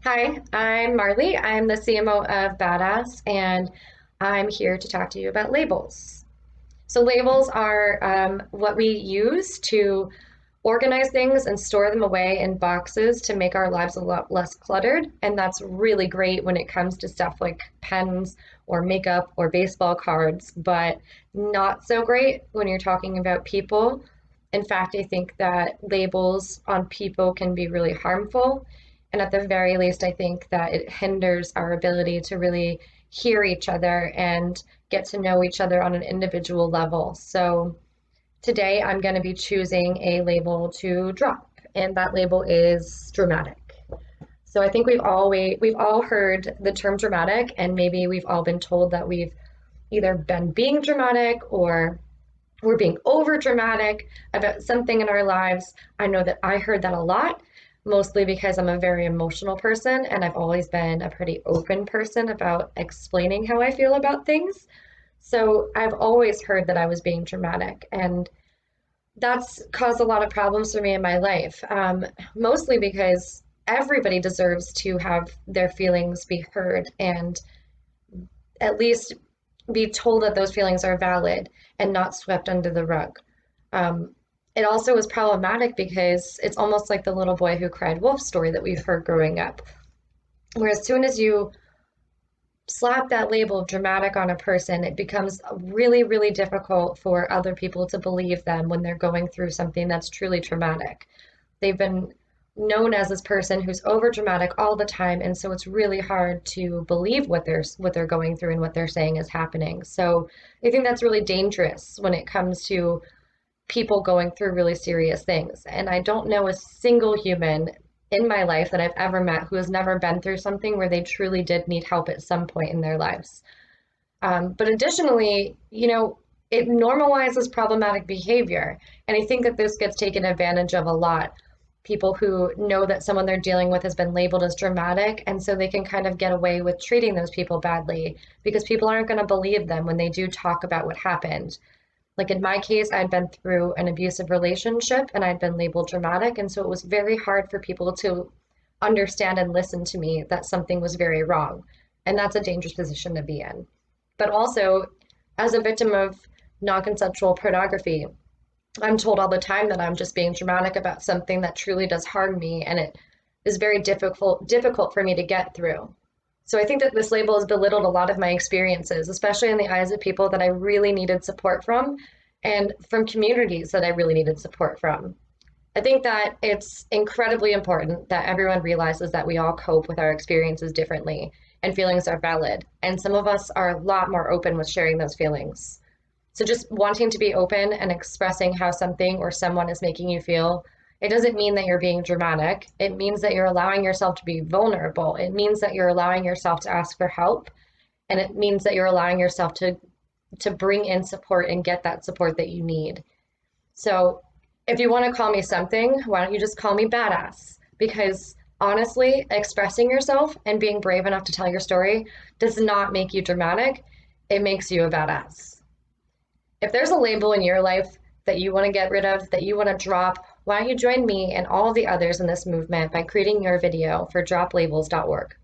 Hi, I'm Marley. I'm the CMO of Badass, and I'm here to talk to you about labels. So, labels are what we use to organize things and store them away in boxes to make our lives a lot less cluttered. And that's really great when it comes to stuff like pens or makeup or baseball cards, but not so great when you're talking about people. In fact, I think that labels on people can be really harmful. And at the very least, I think that it hinders our ability to really hear each other and get to know each other on an individual level. So today I'm going to be choosing a label to drop, and that label is dramatic. So I think we've all heard the term dramatic, and maybe we've all been told that we've either been being dramatic or we're being over dramatic about something in our lives. I know that I heard that a lot, mostly because I'm a very emotional person and I've always been a pretty open person about explaining how I feel about things. So I've always heard that I was being dramatic, and that's caused a lot of problems for me in my life. Mostly because everybody deserves to have their feelings be heard and at least be told that those feelings are valid and not swept under the rug. Um, it also is problematic because it's almost like the little boy who cried wolf story that we've heard growing up. Where as soon as you slap that label of dramatic on a person, it becomes really, really difficult for other people to believe them when they're going through something that's truly traumatic. They've been known as this person who's over dramatic all the time, and so it's really hard to believe what they're going through and what they're saying is happening. So I think that's really dangerous when it comes to people going through really serious things. And I don't know a single human in my life that I've ever met who has never been through something where they truly did need help at some point in their lives. But additionally, it normalizes problematic behavior. And I think that this gets taken advantage of a lot. People who know that someone they're dealing with has been labeled as dramatic, and so they can kind of get away with treating those people badly because people aren't going to believe them when they do talk about what happened. Like in my case, I'd been through an abusive relationship and I'd been labeled dramatic. And so it was very hard for people to understand and listen to me that something was very wrong. And that's a dangerous position to be in. But also, as a victim of non consensual pornography, I'm told all the time that I'm just being dramatic about something that truly does harm me. And it is very difficult for me to get through. So I think that this label has belittled a lot of my experiences, especially in the eyes of people that I really needed support from and from communities that I really needed support from. I think that it's incredibly important that everyone realizes that we all cope with our experiences differently and feelings are valid. And some of us are a lot more open with sharing those feelings. So just wanting to be open and expressing how something or someone is making you feel, it doesn't mean that you're being dramatic. It means that you're allowing yourself to be vulnerable. It means that you're allowing yourself to ask for help. And it means that you're allowing yourself to bring in support and get that support that you need. So if you want to call me something, why don't you just call me badass? Because honestly, expressing yourself and being brave enough to tell your story does not make you dramatic. It makes you a badass. If there's a label in your life that you want to get rid of, that you want to drop, why don't you join me and all the others in this movement by creating your video for droplabels.org.